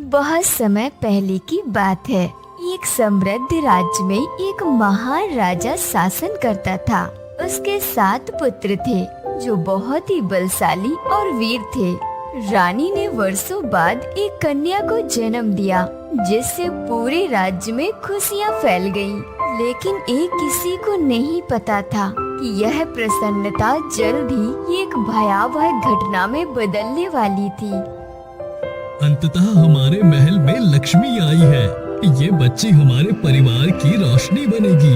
बहुत समय पहले की बात है। एक समृद्ध राज्य में एक महान राजा शासन करता था। उसके 7 पुत्र थे जो बहुत ही बलशाली और वीर थे। रानी ने वर्षों बाद एक कन्या को जन्म दिया, जिससे पूरे राज्य में खुशियां फैल गईं। लेकिन एक किसी को नहीं पता था कि यह प्रसन्नता जल्द ही एक भयावह घटना में बदलने वाली थी। अंततः हमारे महल में लक्ष्मी आई है। ये बच्ची हमारे परिवार की रोशनी बनेगी।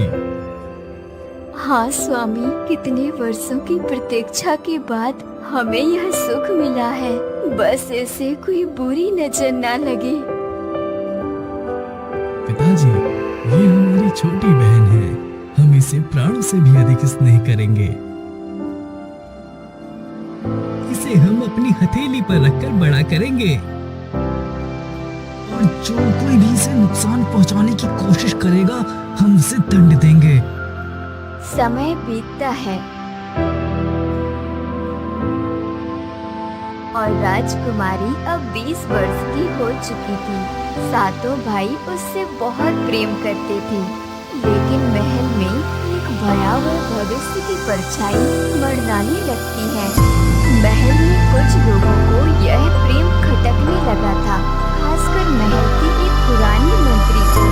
हाँ स्वामी, कितने वर्षों की प्रतीक्षा के बाद हमें यह सुख मिला है। बस इसे कोई बुरी नजर ना लगे। पिताजी, ये हमारी छोटी बहन है। हम इसे प्राणों से भी अधिक स्नेह करेंगे। इसे हम अपनी हथेली पर रखकर बड़ा करेंगे और जो कोई भी इसे नुकसान पहुंचाने की कोशिश करेगा, हम उसे दंड देंगे। समय बीतता है और राजकुमारी अब 20 वर्ष की हो चुकी थी। 7 भाई उससे बहुत प्रेम करते थे, लेकिन महल में एक भयावह भविष्य की परछाई मंडराने लगती है। महल में कुछ लोगों को यह प्रेम खटकने लगा था, खासकर महल की एक पुरानी मंत्री को,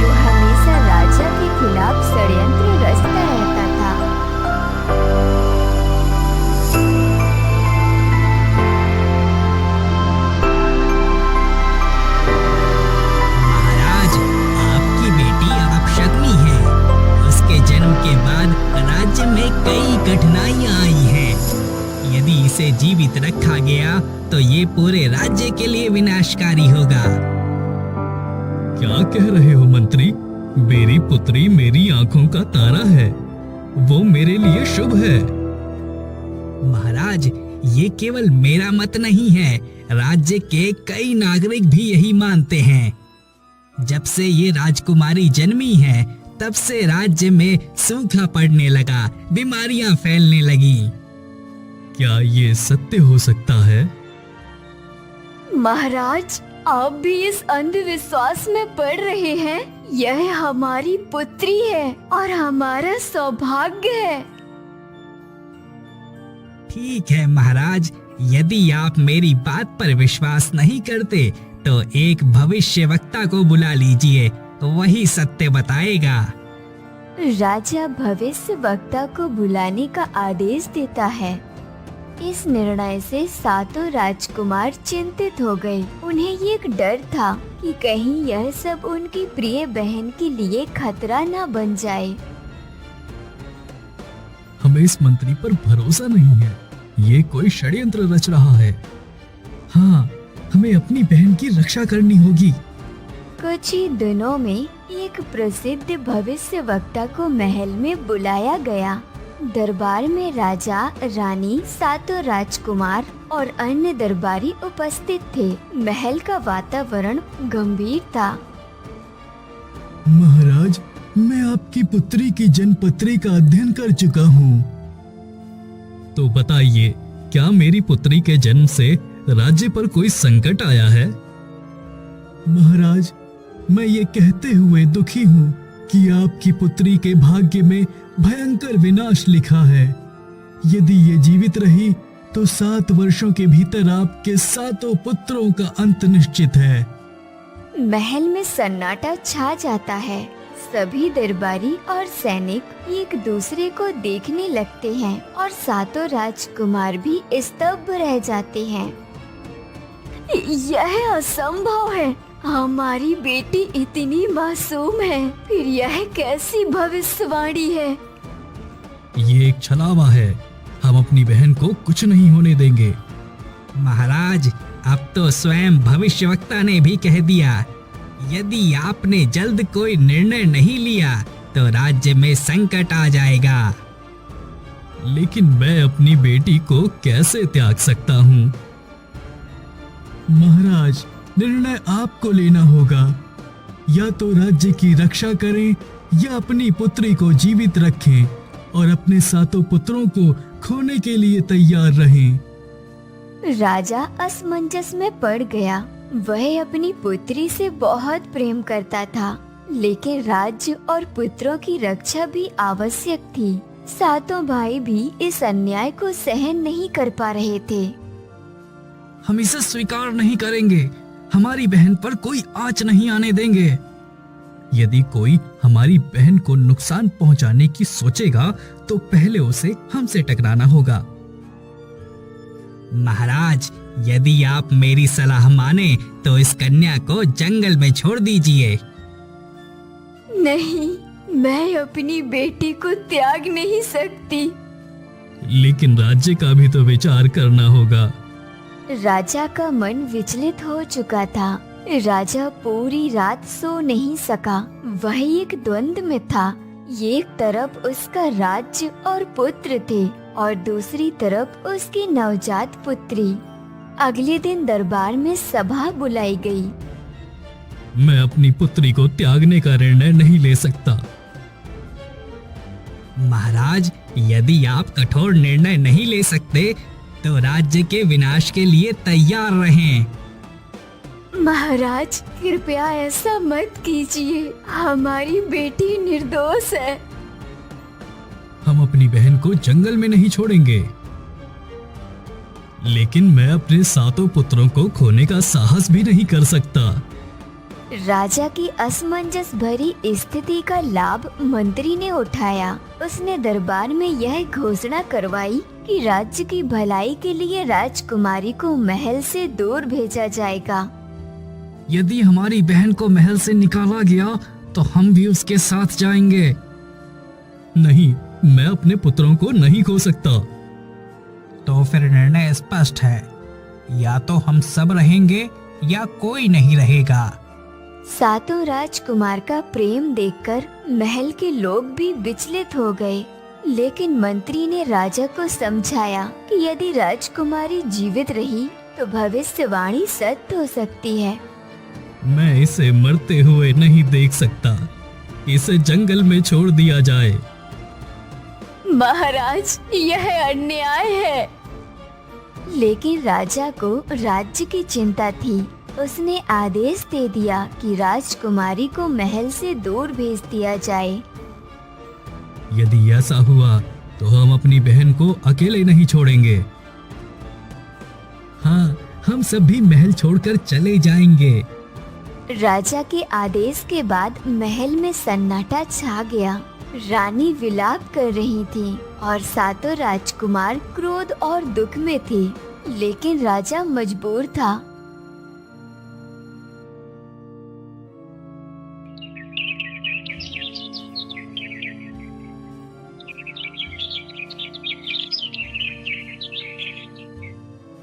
जो हमेशा राजा के खिलाफ षड्यंत्र रचता रहता था। महाराज, आपकी बेटी अपशक्नी है। उसके जन्म के बाद राज्य में कई कठिनाइयां आई हैं। यदि इसे जीवित रखा गया तो ये पूरे राज्य के लिए विनाशकारी होगा। क्या कह रहे हो मंत्री? मेरी पुत्री मेरी आंखों का तारा है। वो मेरे लिए शुभ है। महाराज, ये केवल मेरा मत नहीं है, राज्य के कई नागरिक भी यही मानते हैं। जब से ये राजकुमारी जन्मी है, तब से राज्य में सूखा पड़ने लगा, बीमारियां फैलने लगी। क्या ये सत्य हो सकता है? महाराज, आप भी इस अंधविश्वास में पड़ रहे हैं। यह हमारी पुत्री है और हमारा सौभाग्य है। ठीक है महाराज, यदि आप मेरी बात पर विश्वास नहीं करते तो एक भविष्यवक्ता को बुला लीजिए, तो वही सत्य बताएगा। राजा भविष्यवक्ता को बुलाने का आदेश देता है। इस निर्णय से 7 राजकुमार चिंतित हो गए। उन्हें एक डर था कि कहीं यह सब उनकी प्रिय बहन के लिए खतरा न बन जाए। हमें इस मंत्री पर भरोसा नहीं है। ये कोई षड्यंत्र रच रहा है। हाँ, हमें अपनी बहन की रक्षा करनी होगी। कुछ ही दिनों में एक प्रसिद्ध भविष्यवक्ता को महल में बुलाया गया। दरबार में राजा, रानी, 7 राजकुमार और अन्य दरबारी उपस्थित थे। महल का वातावरण गंभीर था। महाराज, मैं आपकी पुत्री की जन्मपत्री का अध्ययन कर चुका हूँ। तो बताइए, क्या मेरी पुत्री के जन्म से राज्य पर कोई संकट आया है? महाराज, मैं ये कहते हुए दुखी हूँ कि आपकी पुत्री के भाग्य में भयंकर विनाश लिखा है। यदि ये जीवित रही तो 7 वर्षों के भीतर आपके 7 पुत्रों का अंत निश्चित है। महल में सन्नाटा छा जाता है। सभी दरबारी और सैनिक एक दूसरे को देखने लगते हैं और 7 राजकुमार भी स्तब्ध रह जाते हैं। यह असंभव है। हमारी बेटी इतनी मासूम है, फिर यह कैसी भविष्यवाणी है? ये एक छलावा है। हम अपनी बहन को कुछ नहीं होने देंगे। महाराज, अब तो स्वयं भविष्यवक्ता ने भी कह दिया, यदि आपने जल्द कोई निर्णय नहीं लिया तो राज्य में संकट आ जाएगा। लेकिन मैं अपनी बेटी को कैसे त्याग सकता हूँ? महाराज, निर्णय आपको लेना होगा। या तो राज्य की रक्षा करें या अपनी पुत्री को जीवित रखें और अपने 7 पुत्रों को खोने के लिए तैयार रहें। राजा असमंजस में पड़ गया। वह अपनी पुत्री से बहुत प्रेम करता था, लेकिन राज्य और पुत्रों की रक्षा भी आवश्यक थी। सातों भाई भी इस अन्याय को सहन नहीं कर पा रहे थे। हम इसे स्वीकार नहीं करेंगे। हमारी बहन पर कोई आंच नहीं आने देंगे। यदि कोई हमारी बहन को नुकसान पहुंचाने की सोचेगा तो पहले उसे हमसे टकराना होगा। महाराज, यदि आप मेरी सलाह माने तो इस कन्या को जंगल में छोड़ दीजिए। नहीं, मैं अपनी बेटी को त्याग नहीं सकती। लेकिन राज्य का भी तो विचार करना होगा। राजा का मन विचलित हो चुका था। राजा पूरी रात सो नहीं सका। वह एक द्वंद्व में था। एक तरफ उसका राज्य और पुत्र थे और दूसरी तरफ उसकी नवजात पुत्री। अगले दिन दरबार में सभा बुलाई गई। मैं अपनी पुत्री को त्यागने का निर्णय नहीं ले सकता। महाराज, यदि आप कठोर निर्णय नहीं ले सकते तो राज्य के विनाश के लिए तैयार रहें। महाराज, कृपया ऐसा मत कीजिए। हमारी बेटी निर्दोष है। हम अपनी बहन को जंगल में नहीं छोड़ेंगे। लेकिन मैं अपने सातों पुत्रों को खोने का साहस भी नहीं कर सकता। राजा की असमंजस भरी स्थिति का लाभ मंत्री ने उठाया। उसने दरबार में यह घोषणा करवाई कि राज्य की भलाई के लिए राजकुमारी को महल से दूर भेजा जाएगा। यदि हमारी बहन को महल से निकाला गया तो हम भी उसके साथ जाएंगे। नहीं, मैं अपने पुत्रों को नहीं खो सकता। तो फिर निर्णय स्पष्ट है, या तो हम सब रहेंगे या कोई नहीं रहेगा। सातों राजकुमार का प्रेम देखकर महल के लोग भी विचलित हो गए। लेकिन मंत्री ने राजा को समझाया कि यदि राजकुमारी जीवित रही तो भविष्यवाणी सत्य हो सकती है। मैं इसे मरते हुए नहीं देख सकता। इसे जंगल में छोड़ दिया जाए। महाराज, यह अन्याय है। लेकिन राजा को राज्य की चिंता थी। उसने आदेश दे दिया कि राजकुमारी को महल से दूर भेज दिया जाए। यदि ऐसा हुआ तो हम अपनी बहन को अकेले नहीं छोड़ेंगे। हाँ, हम सब भी महल छोड़कर चले जाएंगे। राजा के आदेश के बाद महल में सन्नाटा छा गया। रानी विलाप कर रही थी और सातों राजकुमार क्रोध और दुख में थे। लेकिन राजा मजबूर था।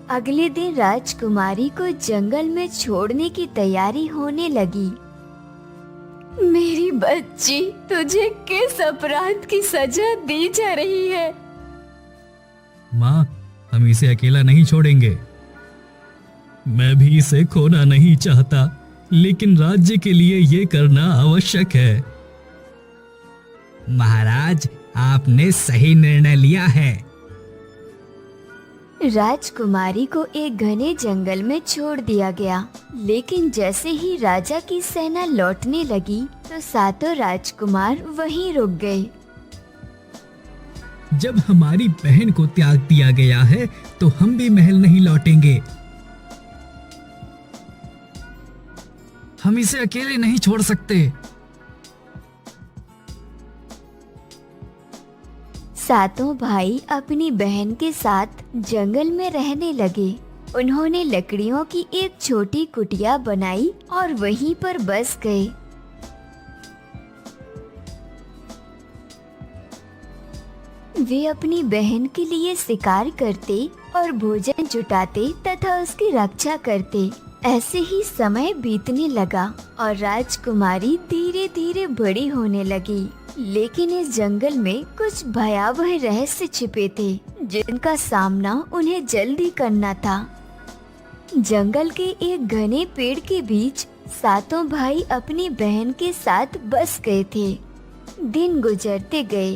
अगले दिन राजकुमारी को जंगल में छोड़ने की तैयारी होने लगी। मेरी बच्ची, तुझे किस अपराध की सजा दी जा रही है? माँ, हम इसे अकेला नहीं छोड़ेंगे। मैं भी इसे खोना नहीं चाहता, लेकिन राज्य के लिए ये करना आवश्यक है। महाराज, आपने सही निर्णय लिया है। राजकुमारी को एक घने जंगल में छोड़ दिया गया। लेकिन जैसे ही राजा की सेना लौटने लगी तो सातों राजकुमार वहीं रुक गए। जब हमारी बहन को त्याग दिया गया है तो हम भी महल नहीं लौटेंगे। हम इसे अकेले नहीं छोड़ सकते। सातों भाई अपनी बहन के साथ जंगल में रहने लगे। उन्होंने लकड़ियों की एक छोटी कुटिया बनाई और वहीं पर बस गए। वे अपनी बहन के लिए शिकार करते और भोजन जुटाते तथा उसकी रक्षा करते। ऐसे ही समय बीतने लगा और राजकुमारी धीरे धीरे बड़ी होने लगी। लेकिन इस जंगल में कुछ भयावह रहस्य छिपे थे जिनका सामना उन्हें जल्दी करना था। जंगल के एक घने पेड़ के बीच सातों भाई अपनी बहन के साथ बस गए थे। दिन गुजरते गए।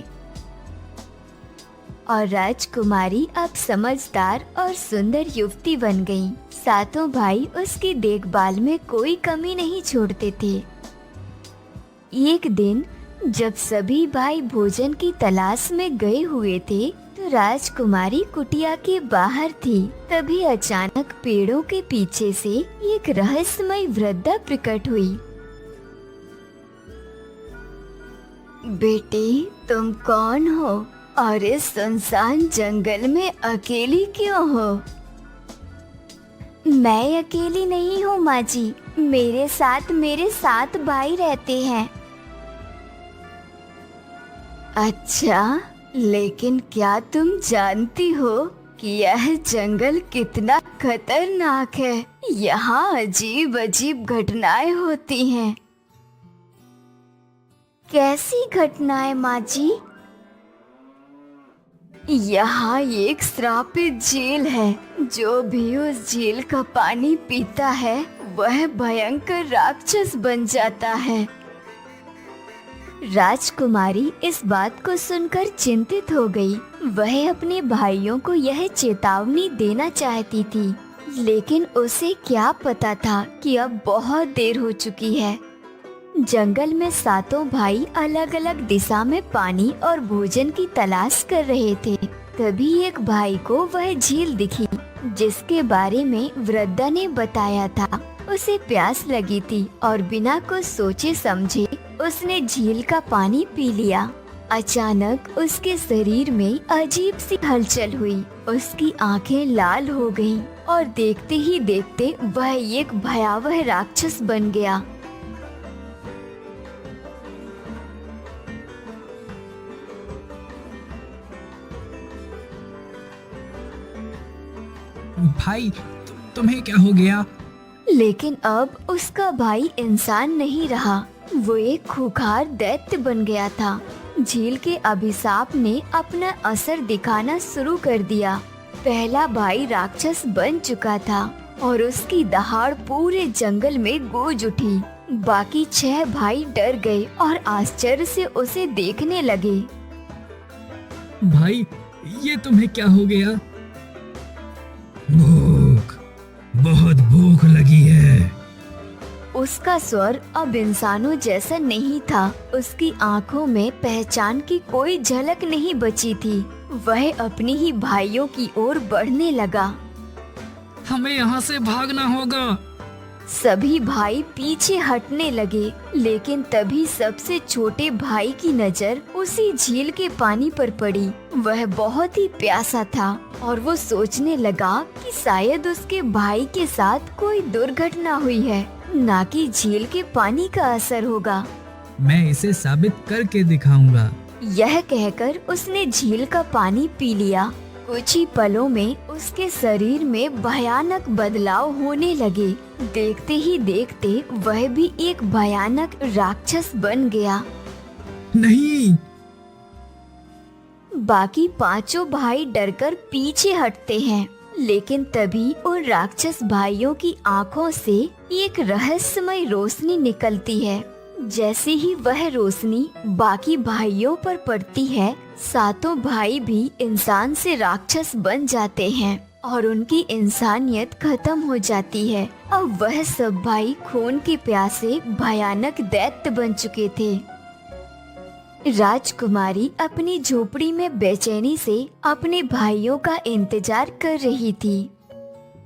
और राजकुमारी अब समझदार और सुंदर युवती बन गई। सातों भाई उसकी देखभाल में कोई कमी नहीं छोड़ते थे। एक दिन जब सभी भाई भोजन की तलाश में गए हुए थे तो राजकुमारी कुटिया के बाहर थी। तभी अचानक पेड़ों के पीछे से एक रहस्यमय वृद्धा प्रकट हुई। बेटी, तुम कौन हो और इस सुनसान जंगल में अकेली क्यों हो? मैं अकेली नहीं हूँ माँ जी, मेरे साथ मेरे 7 भाई रहते हैं। अच्छा, लेकिन क्या तुम जानती हो कि यह जंगल कितना खतरनाक है? यहाँ अजीब अजीब घटनाएं होती हैं। कैसी घटनाएं माँ जी? यहाँ एक श्रापित झील है। जो भी उस झील का पानी पीता है वह भयंकर राक्षस बन जाता है। राजकुमारी इस बात को सुनकर चिंतित हो गई। वह अपने भाइयों को यह चेतावनी देना चाहती थी, लेकिन उसे क्या पता था कि अब बहुत देर हो चुकी है। जंगल में सातों भाई अलग अलग दिशा में पानी और भोजन की तलाश कर रहे थे। तभी एक भाई को वह झील दिखी जिसके बारे में वृद्धा ने बताया था। उसे प्यास लगी थी और बिना कुछ सोचे समझे उसने झील का पानी पी लिया। अचानक उसके शरीर में अजीब सी हलचल हुई। उसकी आंखें लाल हो गईं और देखते ही देखते वह एक भयावह राक्षस बन गया। भाई, तुम्हें क्या हो गया? लेकिन अब उसका भाई इंसान नहीं रहा, वो एक खूंखार दैत्य बन गया था। झील के अभिशाप ने अपना असर दिखाना शुरू कर दिया। पहला भाई राक्षस बन चुका था और उसकी दहाड़ पूरे जंगल में गूंज उठी। बाकी 6 भाई डर गए और आश्चर्य से उसे देखने लगे। भाई, ये तुम्हें क्या हो गया? भूख, बहुत भूख लगी है। उसका स्वर अब इंसानों जैसा नहीं था। उसकी आंखों में पहचान की कोई झलक नहीं बची थी। वह अपने ही भाइयों की ओर बढ़ने लगा। हमें यहाँ से भागना होगा। सभी भाई पीछे हटने लगे, लेकिन तभी सबसे छोटे भाई की नजर उसी झील के पानी पर पड़ी। वह बहुत ही प्यासा था और वो सोचने लगा कि शायद उसके भाई के साथ कोई दुर्घटना हुई है, ना कि झील के पानी का असर होगा। मैं इसे साबित करके दिखाऊंगा। यह कहकर उसने झील का पानी पी लिया। कुछ ही पलों में उसके शरीर में भयानक बदलाव होने लगे। देखते ही देखते वह भी एक भयानक राक्षस बन गया। नहीं। बाकी 5 भाई डरकर पीछे हटते हैं, लेकिन तभी उन राक्षस भाइयों की आंखों से एक रहस्यमय रोशनी निकलती है। जैसे ही वह रोशनी बाकी भाइयों पर पड़ती है, सातों भाई भी इंसान से राक्षस बन जाते हैं और उनकी इंसानियत खत्म हो जाती है। अब वह सब भाई खून के प्यासे भयानक दैत्य बन चुके थे। राजकुमारी अपनी झोपड़ी में बेचैनी से अपने भाइयों का इंतजार कर रही थी।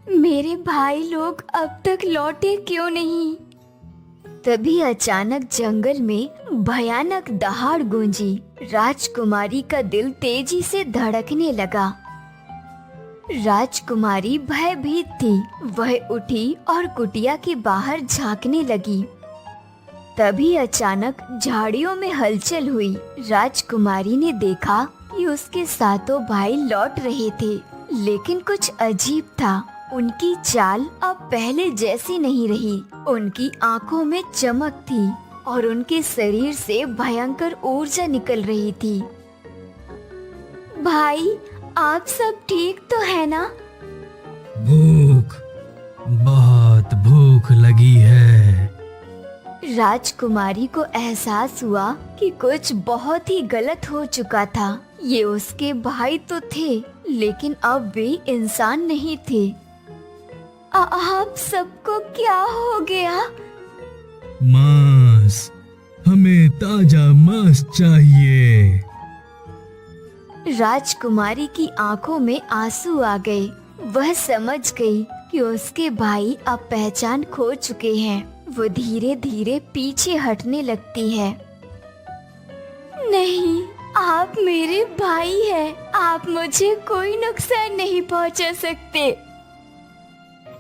मेरे भाई लोग अब तक लौटे क्यों नहीं? तभी अचानक जंगल में भयानक दहाड़ गूंजी। राजकुमारी का दिल तेजी से धड़कने लगा। राजकुमारी भयभीत थी। वह उठी और कुटिया के बाहर झांकने लगी। तभी अचानक झाड़ियों में हलचल हुई। राजकुमारी ने देखा कि उसके सातों भाई लौट रहे थे, लेकिन कुछ अजीब था। उनकी चाल अब पहले जैसी नहीं रही। उनकी आंखों में चमक थी और उनके शरीर से भयंकर ऊर्जा निकल रही थी। भाई, आप सब ठीक तो है ना? भूख, बहुत भूख लगी है। राजकुमारी को एहसास हुआ कि कुछ बहुत ही गलत हो चुका था। ये उसके भाई तो थे, लेकिन अब वे इंसान नहीं थे। आप सबको क्या हो गया? मांस, हमें ताजा मांस चाहिए। राजकुमारी की आंखों में आंसू आ गए। वह समझ गई कि उसके भाई अब पहचान खो चुके हैं। वो धीरे धीरे पीछे हटने लगती है। नहीं, आप मेरे भाई हैं। आप मुझे कोई नुकसान नहीं पहुंचा सकते।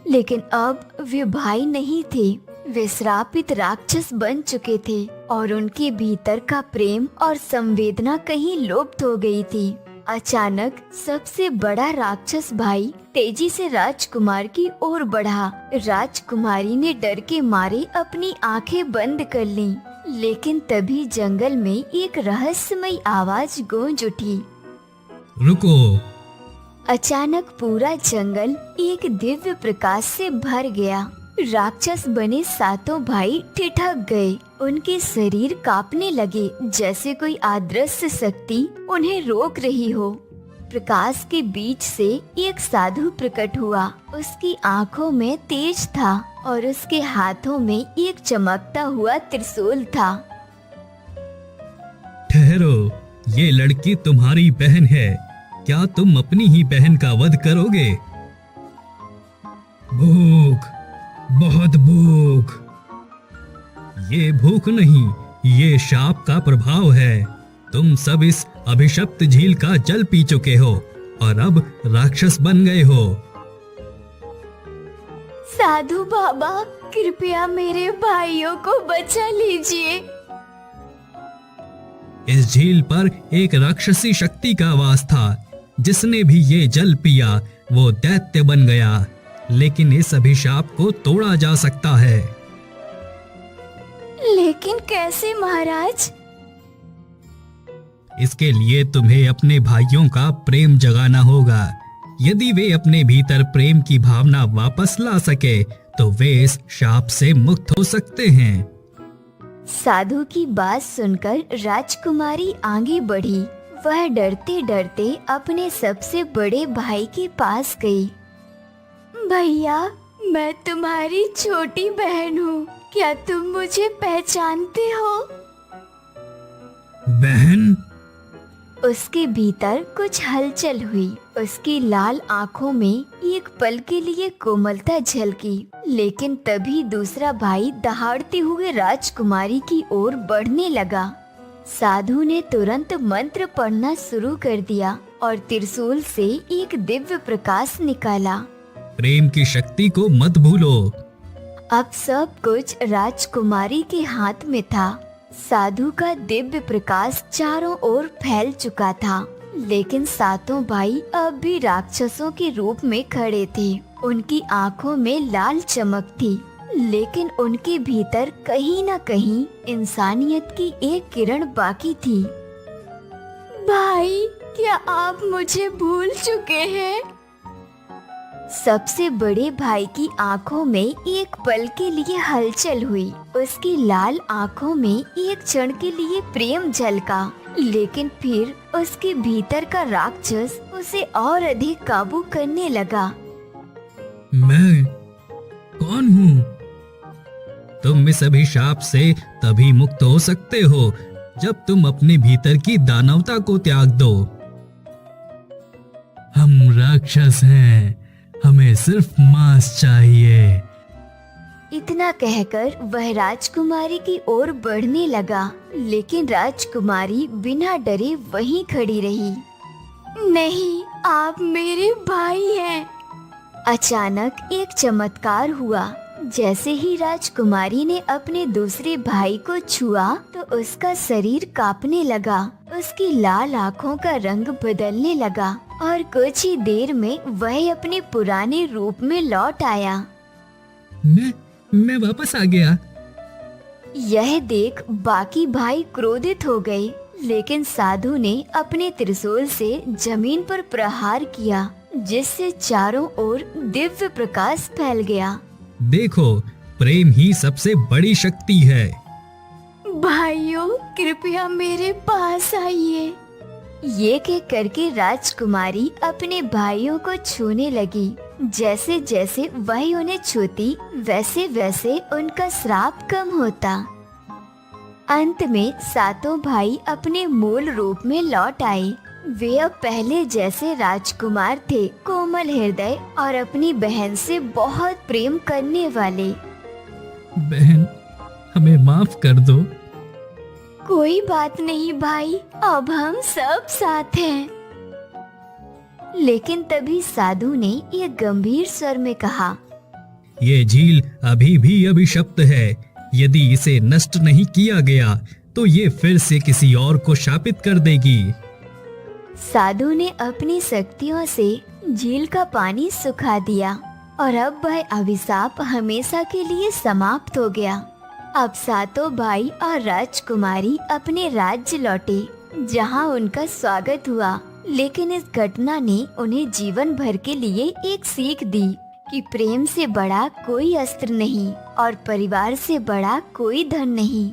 लेकिन अब वे भाई नहीं थे, वे श्रापित राक्षस बन चुके थे और उनके भीतर का प्रेम और संवेदना कहीं लुप्त हो गई थी। अचानक सबसे बड़ा राक्षस भाई तेजी से राजकुमार की ओर बढ़ा। राजकुमारी ने डर के मारे अपनी आंखें बंद कर लीं। लेकिन तभी जंगल में एक रहस्यमयी आवाज गूंज उठी। रुको। अचानक पूरा जंगल एक दिव्य प्रकाश से भर गया। राक्षस बने सातों भाई ठिठक गए। उनके शरीर कांपने लगे, जैसे कोई अदृश्य शक्ति उन्हें रोक रही हो। प्रकाश के बीच से एक साधु प्रकट हुआ। उसकी आंखों में तेज था और उसके हाथों में एक चमकता हुआ त्रिशूल था। ठहरो, ये लड़की तुम्हारी बहन है। क्या तुम अपनी ही बहन का वध करोगे? भूख, बहुत भूख। ये भूख नहीं, ये शाप का प्रभाव है। तुम सब इस अभिशप्त झील का जल पी चुके हो और अब राक्षस बन गए हो। साधु बाबा, कृपया मेरे भाइयों को बचा लीजिए। इस झील पर एक राक्षसी शक्ति का वास था। जिसने भी ये जल पिया वो दैत्य बन गया। लेकिन इस अभिशाप को तोड़ा जा सकता है। लेकिन कैसे महाराज? इसके लिए तुम्हें अपने भाइयों का प्रेम जगाना होगा। यदि वे अपने भीतर प्रेम की भावना वापस ला सके तो वे इस शाप से मुक्त हो सकते हैं। साधु की बात सुनकर राजकुमारी आगे बढ़ी। वह डरते डरते अपने सबसे बड़े भाई के पास गई। भैया, मैं तुम्हारी छोटी बहन हूँ। क्या तुम मुझे पहचानते हो? बहन? उसके भीतर कुछ हलचल हुई। उसकी लाल आंखों में एक पल के लिए कोमलता झलकी। लेकिन तभी दूसरा भाई दहाड़ते हुए राजकुमारी की ओर बढ़ने लगा। साधु ने तुरंत मंत्र पढ़ना शुरू कर दिया और त्रिशूल से एक दिव्य प्रकाश निकाला। प्रेम की शक्ति को मत भूलो। अब सब कुछ राजकुमारी के हाथ में था। साधु का दिव्य प्रकाश चारों ओर फैल चुका था। लेकिन सातों भाई अब भी राक्षसों के रूप में खड़े थे। उनकी आंखों में लाल चमक थी, लेकिन उनके भीतर कहीं न कहीं इंसानियत की एक किरण बाकी थी। भाई, क्या आप मुझे भूल चुके हैं? सबसे बड़े भाई की आंखों में एक पल के लिए हलचल हुई। उसकी लाल आंखों में एक क्षण के लिए प्रेम झलका, लेकिन फिर उसके भीतर का राक्षस उसे और अधिक काबू करने लगा। मैं कौन हूँ? तुम इस अभिशाप से तभी मुक्त हो सकते हो जब तुम अपने भीतर की दानवता को त्याग दो। हम राक्षस हैं, हमें सिर्फ मांस चाहिए। इतना कहकर वह राजकुमारी की ओर बढ़ने लगा, लेकिन राजकुमारी बिना डरे वहीं खड़ी रही। नहीं, आप मेरे भाई हैं। अचानक एक चमत्कार हुआ। जैसे ही राजकुमारी ने अपने दूसरे भाई को छुआ तो उसका शरीर कांपने लगा। उसकी लाल आँखों का रंग बदलने लगा और कुछ ही देर में वह अपने पुराने रूप में लौट आया। मैं वापस आ गया। यह देख बाकी भाई क्रोधित हो गए, लेकिन साधु ने अपने त्रिशूल से जमीन पर प्रहार किया, जिससे चारों ओर दिव्य प्रकाश फैल गया। देखो, प्रेम ही सबसे बड़ी शक्ति है। भाइयों, कृपया मेरे पास आइए। ये कह करके राजकुमारी अपने भाइयों को छूने लगी। जैसे जैसे वही उन्हें छूती वैसे वैसे उनका श्राप कम होता। अंत में सातों भाई अपने मूल रूप में लौट आए। वे अब पहले जैसे राजकुमार थे, कोमल हृदय और अपनी बहन से बहुत प्रेम करने वाले। बहन, हमें माफ कर दो। कोई बात नहीं भाई, अब हम सब साथ हैं। लेकिन तभी साधु ने ये गंभीर स्वर में कहा, ये झील अभी भी अभिशप्त है। यदि इसे नष्ट नहीं किया गया तो ये फिर से किसी और को शापित कर देगी। साधु ने अपनी शक्तियों से झील का पानी सुखा दिया और अब वह अभिशाप हमेशा के लिए समाप्त हो गया। अब सातों भाई और राजकुमारी अपने राज्य लौटे, जहां उनका स्वागत हुआ। लेकिन इस घटना ने उन्हें जीवन भर के लिए एक सीख दी कि प्रेम से बड़ा कोई अस्त्र नहीं और परिवार से बड़ा कोई धन नहीं।